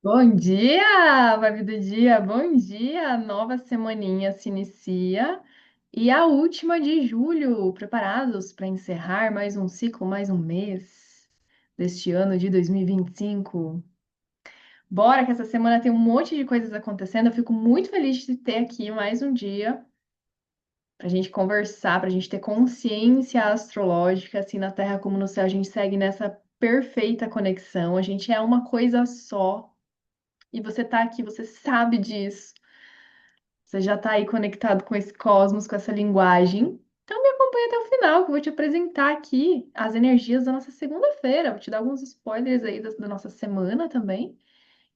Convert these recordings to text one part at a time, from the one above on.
Bom dia, vibe do dia, bom dia! Nova semaninha se inicia e a última de julho. Preparados para encerrar mais um ciclo, mais um mês deste ano de 2025? Bora que essa semana tem um monte de coisas acontecendo. Eu fico muito feliz de ter aqui mais um dia para a gente conversar, para a gente ter consciência astrológica, assim na Terra como no céu. A gente segue nessa perfeita conexão. A gente é uma coisa só. E você tá aqui, você sabe disso. Você já tá aí conectado com esse cosmos, com essa linguagem. Então me acompanha até o final, que eu vou te apresentar aqui as energias da nossa segunda-feira. Vou te dar alguns spoilers aí da nossa semana também.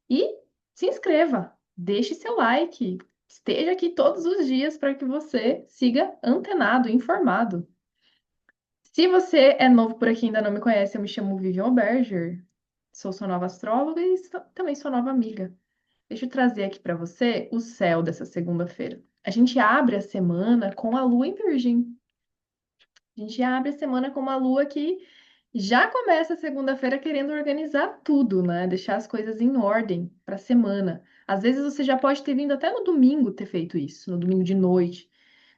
E se inscreva, deixe seu like, esteja aqui todos os dias para que você siga antenado, informado. Se você é novo por aqui e ainda não me conhece, eu me chamo Vivian Berger, sou sua nova astróloga e também sua nova amiga. Deixa eu trazer aqui para você o céu dessa segunda-feira. A gente abre a semana com a lua em Virgem. A gente abre a semana com uma lua que já começa a segunda-feira querendo organizar tudo, né? Deixar as coisas em ordem para a semana. Às vezes você já pode ter vindo até no domingo ter feito isso, no domingo de noite,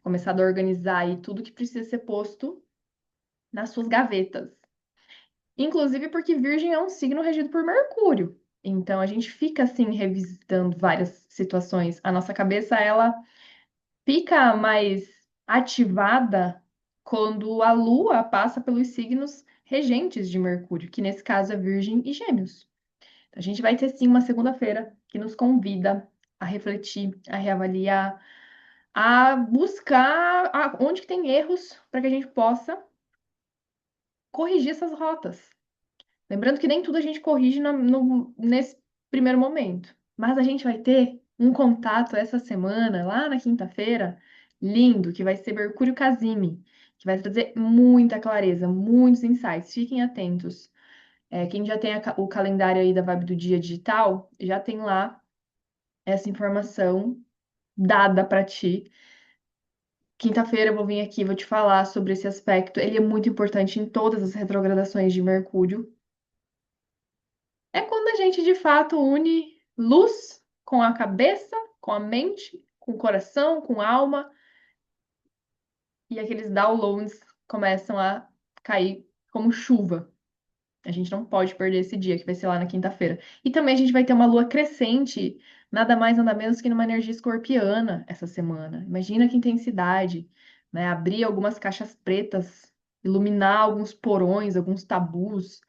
começado a organizar aí tudo que precisa ser posto nas suas gavetas. Inclusive porque Virgem é um signo regido por Mercúrio. Então a gente fica assim revisitando várias situações. A nossa cabeça ela fica mais ativada quando a Lua passa pelos signos regentes de Mercúrio, que nesse caso é Virgem e Gêmeos. A gente vai ter sim uma segunda-feira que nos convida a refletir, a reavaliar, a buscar onde que tem erros para que a gente possa corrigir essas rotas. Lembrando que nem tudo a gente corrige nesse primeiro momento, mas a gente vai ter um contato essa semana, lá na quinta-feira, lindo, que vai ser Mercúrio Casime, que vai trazer muita clareza, muitos insights. Fiquem atentos. Quem já tem o calendário aí da Vibe do Dia digital, já tem lá essa informação dada para ti. Quinta-feira eu vou vir aqui, vou te falar sobre esse aspecto. Ele é muito importante em todas as retrogradações de Mercúrio. É quando a gente de fato une luz com a cabeça, com a mente, com o coração, com a alma, e aqueles downloads começam a cair como chuva. A gente não pode perder esse dia, que vai ser lá na quinta-feira. E também a gente vai ter uma lua crescente, nada mais, nada menos que numa energia escorpiana essa semana. Imagina que intensidade, né? Abrir algumas caixas pretas, iluminar alguns porões, alguns tabus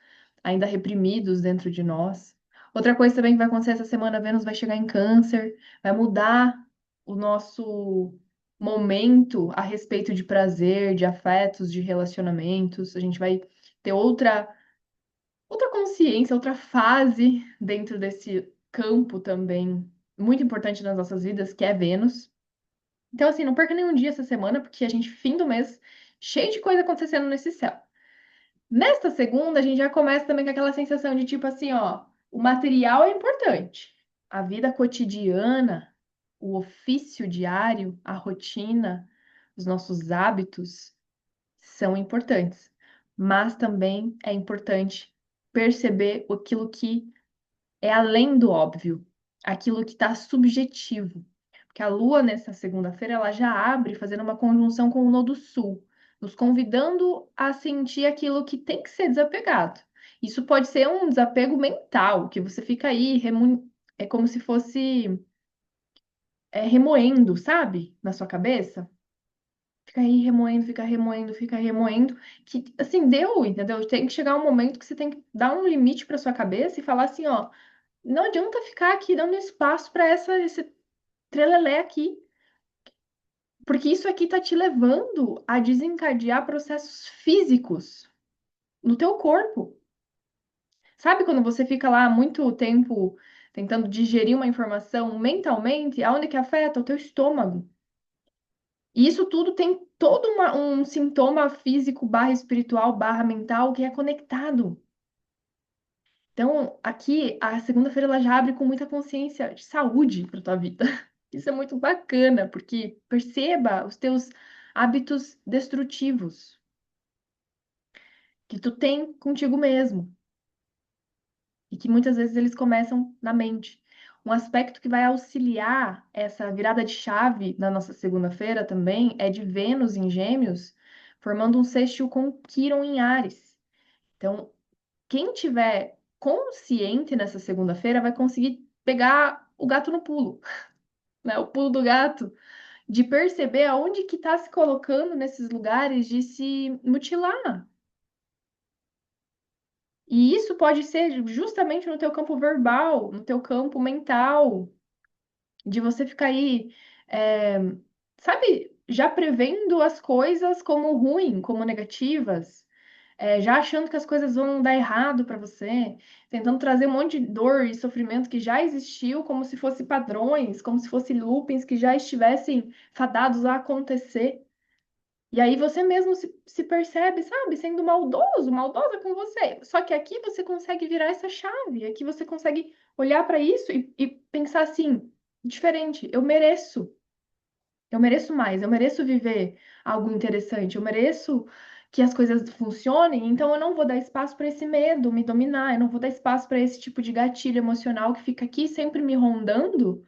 ainda reprimidos dentro de nós. Outra coisa também que vai acontecer essa semana, Vênus vai chegar em Câncer, vai mudar o nosso momento a respeito de prazer, de afetos, de relacionamentos. A gente vai ter outra consciência, outra fase dentro desse campo também muito importante nas nossas vidas, que é Vênus. Então, assim, não perca nenhum dia essa semana, porque a gente, fim do mês, cheio de coisa acontecendo nesse céu. Nesta segunda, a gente já começa também com aquela sensação de tipo assim, ó, o material é importante. A vida cotidiana, o ofício diário, a rotina, os nossos hábitos são importantes. Mas também é importante perceber aquilo que é além do óbvio, aquilo que está subjetivo. Porque a Lua, nessa segunda-feira, ela já abre fazendo uma conjunção com o Nodo Sul, nos convidando a sentir aquilo que tem que ser desapegado. Isso pode ser um desapego mental, que você fica aí, é como se fosse remoendo, sabe? Na sua cabeça. Fica aí remoendo, fica remoendo, fica remoendo. Que, assim, deu, entendeu? Tem que chegar um momento que você tem que dar um limite para sua cabeça e falar assim, ó. Não adianta ficar aqui dando espaço para esse trelelé aqui, porque isso aqui tá te levando a desencadear processos físicos no teu corpo. Sabe quando você fica lá muito tempo tentando digerir uma informação mentalmente, aonde que afeta? O teu estômago. E isso tudo tem todo um sintoma físico barra espiritual barra mental que é conectado. Então, aqui, a segunda-feira ela já abre com muita consciência de saúde para tua vida. Isso é muito bacana, porque perceba os teus hábitos destrutivos que tu tem contigo mesmo. e que muitas vezes eles começam na mente. Um aspecto que vai auxiliar essa virada de chave na nossa segunda-feira também é de Vênus em Gêmeos, formando um sextil com Quirón em Áries. Então, quem tiver consciente nessa segunda-feira vai conseguir pegar o gato no pulo, né? O pulo do gato, de perceber aonde que está se colocando nesses lugares de se mutilar. E isso pode ser justamente no teu campo verbal, no teu campo mental, de você ficar aí, é, sabe, já prevendo as coisas como ruim, como negativas, já achando que as coisas vão dar errado para você, tentando trazer um monte de dor e sofrimento que já existiu, como se fosse padrões, como se fossem loopings que já estivessem fadados a acontecer. E aí você mesmo se percebe, sabe, sendo maldoso, maldosa com você. Só que aqui você consegue virar essa chave, aqui você consegue olhar para isso e pensar assim, diferente, eu mereço mais, eu mereço viver algo interessante, eu mereço que as coisas funcionem, então eu não vou dar espaço para esse medo me dominar, eu não vou dar espaço para esse tipo de gatilho emocional que fica aqui sempre me rondando,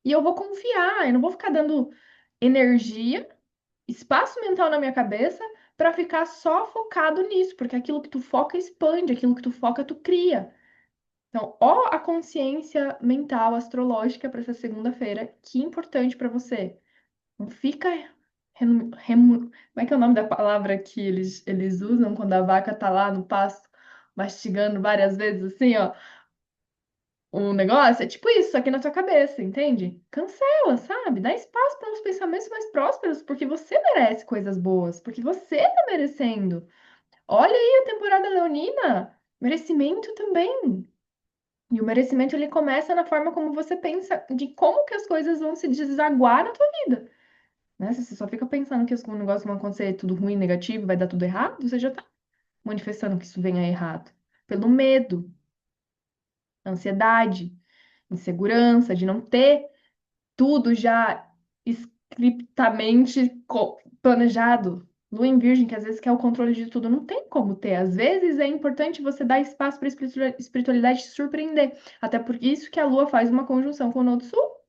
e eu vou confiar, eu não vou ficar dando energia, espaço mental na minha cabeça para ficar só focado nisso, porque aquilo que tu foca expande, aquilo que tu foca tu cria. Então, ó a consciência mental astrológica para essa segunda-feira, que importante para você. Não fica como é que é o nome da palavra que eles usam quando a vaca tá lá no pasto mastigando várias vezes assim, ó, o negócio? É tipo isso aqui na tua cabeça, entende? Cancela, sabe? Dá espaço para uns pensamentos mais prósperos, porque você merece coisas boas, porque você tá merecendo. Olha aí a temporada leonina, merecimento também. E o merecimento ele começa na forma como você pensa de como que as coisas vão se desaguar na tua vida, né? Se você só fica pensando que os negócios vão acontecer tudo ruim, negativo, vai dar tudo errado, você já tá manifestando que isso venha errado. Pelo medo, ansiedade, insegurança de não ter tudo já scriptamente planejado. Lua em Virgem, que às vezes quer o controle de tudo, não tem como ter. Às vezes é importante você dar espaço para a espiritualidade te surpreender. Até por isso que a Lua faz uma conjunção com o Nodo Sul.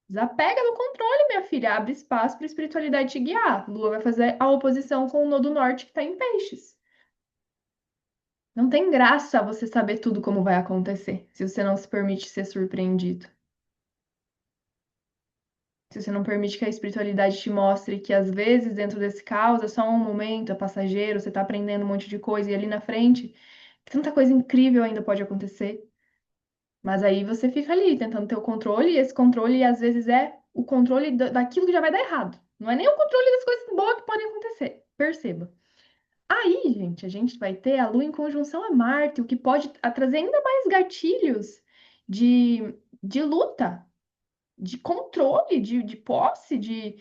Desapega do controle, minha filha. Abre espaço para a espiritualidade te guiar. Lua vai fazer a oposição com o Nodo Norte, que está em Peixes. Não tem graça você saber tudo como vai acontecer, se você não se permite ser surpreendido. Se você não permite que a espiritualidade te mostre que às vezes dentro desse caos é só um momento, é passageiro, você está aprendendo um monte de coisa e ali na frente, tanta coisa incrível ainda pode acontecer. Mas aí você fica ali tentando ter o controle, e esse controle às vezes é o controle daquilo que já vai dar errado. Não é nem o controle das coisas boas que podem acontecer. Perceba. Aí, gente, a gente vai ter a Lua em conjunção a Marte, o que pode trazer ainda mais gatilhos de luta, de controle, de posse, de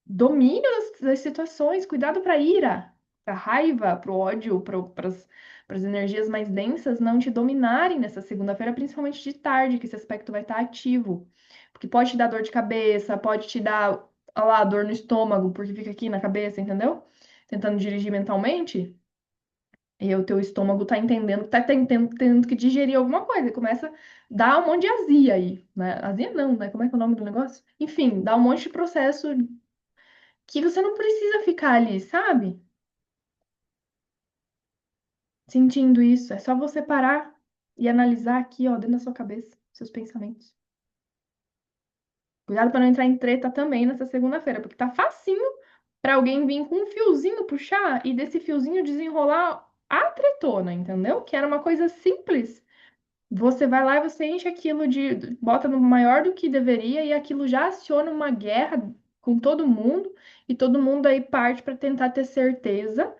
domínio das situações, cuidado para a ira, para a raiva, para o ódio, para as energias mais densas não te dominarem nessa segunda-feira, principalmente de tarde, que esse aspecto vai estar ativo. Porque pode te dar dor de cabeça, pode te dar, ó lá, dor no estômago, porque fica aqui na cabeça, entendeu? Tentando dirigir mentalmente. E o teu estômago tá entendendo que tá tendo que digerir alguma coisa. E começa a dar um monte de azia aí, né? Azia não, né? Como é que é o nome do negócio? Enfim, dá um monte de processo que você não precisa ficar ali, sabe? Sentindo isso. É só você parar e analisar aqui, ó, dentro da sua cabeça, seus pensamentos. Cuidado para não entrar em treta também nessa segunda-feira, porque tá facinho para alguém vir com um fiozinho puxar e desse fiozinho desenrolar a tretona, entendeu? Que era uma coisa simples. Você vai lá e você enche aquilo bota no maior do que deveria e aquilo já aciona uma guerra com todo mundo e todo mundo aí parte para tentar ter certeza.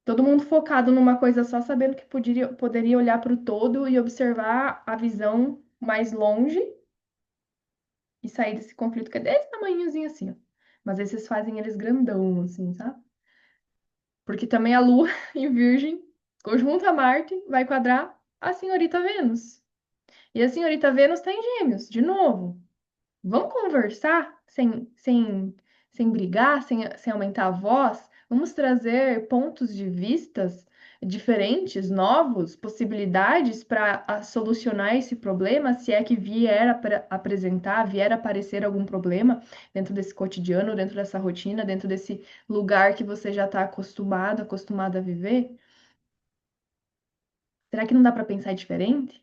Todo mundo focado numa coisa só, sabendo que poderia olhar para o todo e observar a visão mais longe e sair desse conflito que é desse tamanhozinho assim, ó. Mas aí vocês fazem eles grandão, assim, sabe? Porque também a Lua em Virgem, conjunto a Marte, vai quadrar a senhorita Vênus. E a senhorita Vênus está em Gêmeos, de novo. Vamos conversar sem brigar, sem aumentar a voz? Vamos trazer pontos de vistas diferentes, novos, possibilidades para solucionar esse problema, se é que vier apresentar, vier aparecer algum problema dentro desse cotidiano, dentro dessa rotina, dentro desse lugar que você já está acostumado, acostumado a viver? Será que não dá para pensar diferente?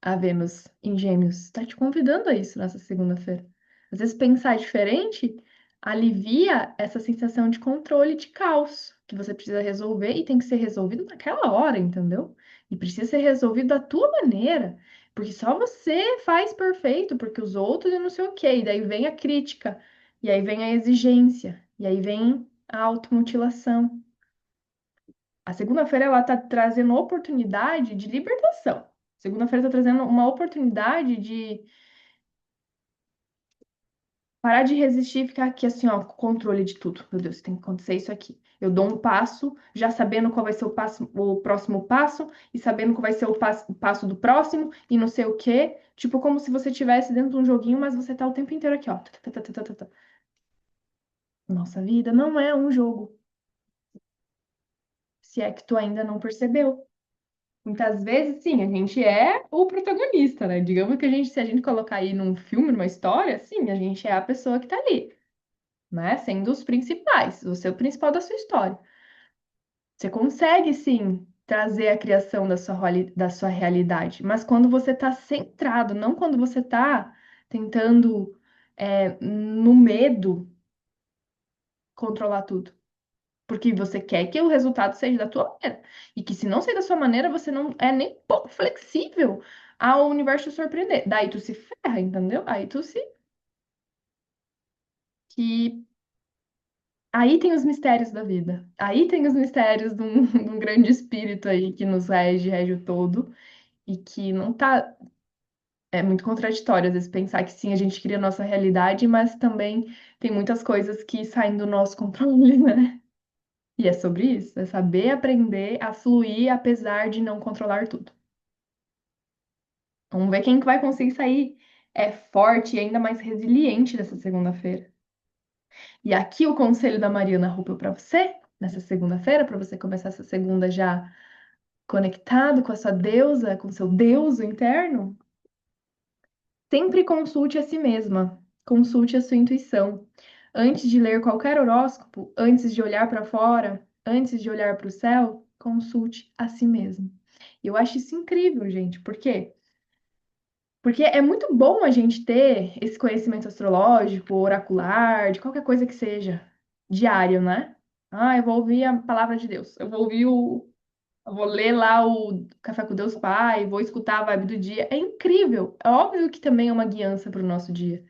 A Vênus em Gêmeos está te convidando a isso nessa segunda-feira. Às vezes pensar diferente alivia essa sensação de controle, de caos que você precisa resolver e tem que ser resolvido naquela hora, entendeu? E precisa ser resolvido da tua maneira, porque só você faz perfeito, porque os outros e não sei o quê. E daí vem a crítica, e aí vem a exigência, e aí vem a automutilação. A segunda-feira ela está trazendo oportunidade de libertação. Segunda-feira está trazendo uma oportunidade de parar de resistir e ficar aqui assim, ó, com controle de tudo. Meu Deus, tem que acontecer isso aqui. Eu dou um passo, já sabendo qual vai ser o próximo passo, e sabendo qual vai ser o passo do próximo, e não sei o quê. Tipo, como se você estivesse dentro de um joguinho, mas você tá o tempo inteiro aqui, ó. Tá, tá, tá, tá, tá, tá, tá. Nossa vida não é um jogo, se é que tu ainda não percebeu. Muitas vezes, sim, a gente é o protagonista, né? Digamos que a gente, se a gente colocar aí num filme, numa história, sim, a gente é a pessoa que tá ali, né? Sendo os principais, você é o principal da sua história. Você consegue, sim, trazer a criação da sua realidade, mas quando você tá centrado, não quando você tá tentando, no medo, controlar tudo. Porque você quer que o resultado seja da tua maneira. E que se não ser da sua maneira, você não é nem um pouco flexível ao universo te surpreender. Daí tu se ferra, entendeu? Aí tu se. Que... Aí tem os mistérios da vida. Aí tem os mistérios de um, de um grande espírito aí que nos rege, rege o todo. E que não tá. É muito contraditório, às vezes, pensar que sim, a gente cria a nossa realidade, mas também tem muitas coisas que saem do nosso controle, né? E é sobre isso, é saber aprender a fluir apesar de não controlar tudo. Vamos ver quem que vai conseguir sair forte e ainda mais resiliente dessa segunda-feira. E aqui o conselho da Mariana Ruppel para você, nessa segunda-feira, para você começar essa segunda já conectado com a sua deusa, com o seu deuso interno. Sempre consulte a si mesma, consulte a sua intuição. Antes de ler qualquer horóscopo, antes de olhar para fora, antes de olhar para o céu, consulte a si mesmo. Eu acho isso incrível, gente. Por quê? Porque é muito bom a gente ter esse conhecimento astrológico, oracular, de qualquer coisa que seja, diário, né? Ah, eu vou ouvir a palavra de Deus. Eu vou ler lá o Café com Deus Pai, vou escutar a vibe do dia. É incrível. É óbvio que também é uma guiança para o nosso dia.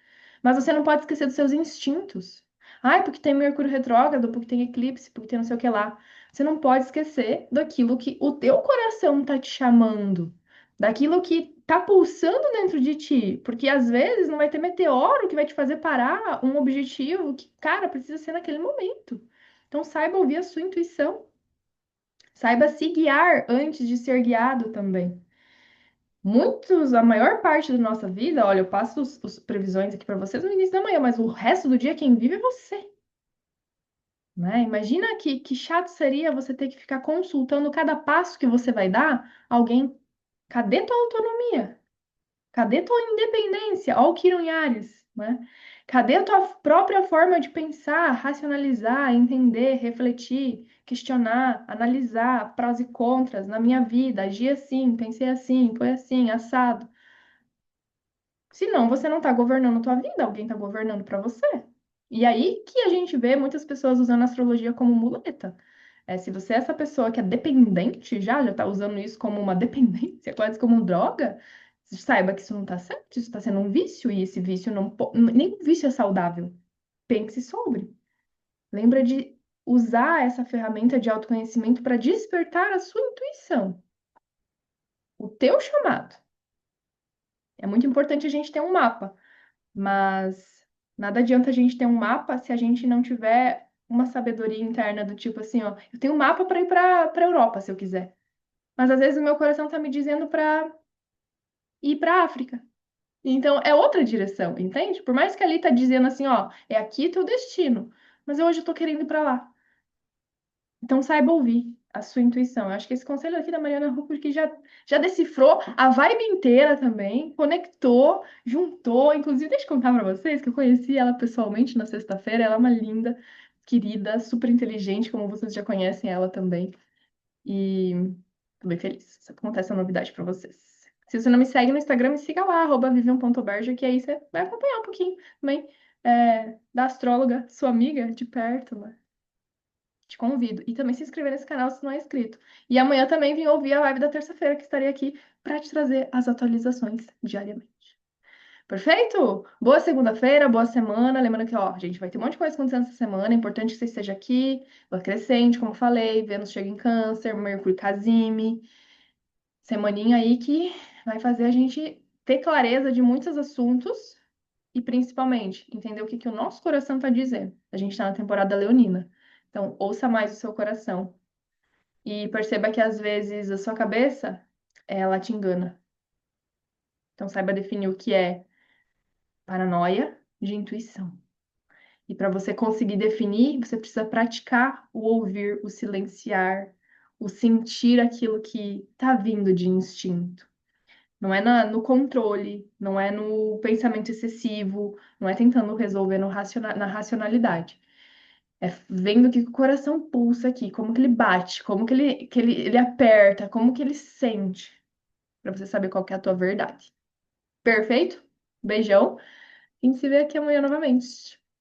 Mas você não pode esquecer dos seus instintos. Ai, porque tem Mercúrio retrógrado, porque tem eclipse, porque tem não sei o que lá. Você não pode esquecer daquilo que o teu coração tá te chamando, daquilo que tá pulsando dentro de ti. Porque às vezes não vai ter meteoro que vai te fazer parar um objetivo que, cara, precisa ser naquele momento. Então saiba ouvir a sua intuição. Saiba se guiar antes de ser guiado também. Muitos, a maior parte da nossa vida, olha, eu passo os previsões aqui para vocês no início da manhã, mas o resto do dia quem vive é você, né? Imagina que chato seria você ter que ficar consultando cada passo que você vai dar alguém. Cadê tua autonomia? Cadê tua independência? Ó, o Kiron Yaris, né? Cadê a tua própria forma de pensar, racionalizar, entender, refletir, questionar, analisar prós e contras na minha vida? Agir assim, pensei assim, foi assim, assado. Senão você não está governando a tua vida, alguém está governando para você. E aí que a gente vê muitas pessoas usando a astrologia como muleta. Se você é essa pessoa que é dependente já está usando isso como uma dependência, quase como droga, saiba que isso não está certo, isso está sendo um vício, e esse vício não, nenhum vício é saudável. Pense sobre. Lembra de usar essa ferramenta de autoconhecimento para despertar a sua intuição, o teu chamado. É muito importante a gente ter um mapa. Mas nada adianta a gente ter um mapa se a gente não tiver uma sabedoria interna do tipo assim, ó, eu tenho um mapa para ir para Europa se eu quiser. Mas às vezes o meu coração tá me dizendo para ir para África. Então é outra direção, entende? Por mais que ali tá dizendo assim, ó, é aqui teu destino, mas eu hoje eu tô querendo ir para lá. Então saiba ouvir. a sua intuição. Eu acho que esse conselho aqui da Mariana Huck já decifrou a vibe inteira também, conectou, juntou. Inclusive, deixa eu contar para vocês que eu conheci ela pessoalmente na sexta-feira. Ela é uma linda, querida, super inteligente, como vocês já conhecem ela também. E tô bem feliz. Só contar essa novidade para vocês. Se você não me segue no Instagram, me siga lá, @vivian.berger, que aí você vai acompanhar um pouquinho também da astróloga, sua amiga, de perto, né? Te convido. E também se inscrever nesse canal se não é inscrito. E amanhã também vim ouvir a live da terça-feira, que estarei aqui para te trazer as atualizações diariamente. Perfeito? Boa segunda-feira, boa semana. Lembrando que, ó, gente, vai ter um monte de coisa acontecendo essa semana. É importante que você esteja aqui. Lua crescente, como falei. Vênus chega em Câncer, Mercúrio Casime. Semaninha aí que vai fazer a gente ter clareza de muitos assuntos e principalmente entender o que que o nosso coração está dizendo. A gente está na temporada leonina. Então, ouça mais o seu coração. E perceba que às vezes a sua cabeça, ela te engana. Então saiba definir o que é paranoia de intuição. E para você conseguir definir, você precisa praticar o ouvir, o silenciar, o sentir aquilo que está vindo de instinto. Não é no controle, não é no pensamento excessivo, não é tentando resolver na racionalidade. É vendo o que o coração pulsa aqui, como que ele bate, como que ele aperta, como que ele sente. Para você saber qual que é a tua verdade. Perfeito? Beijão. A gente se vê aqui amanhã novamente.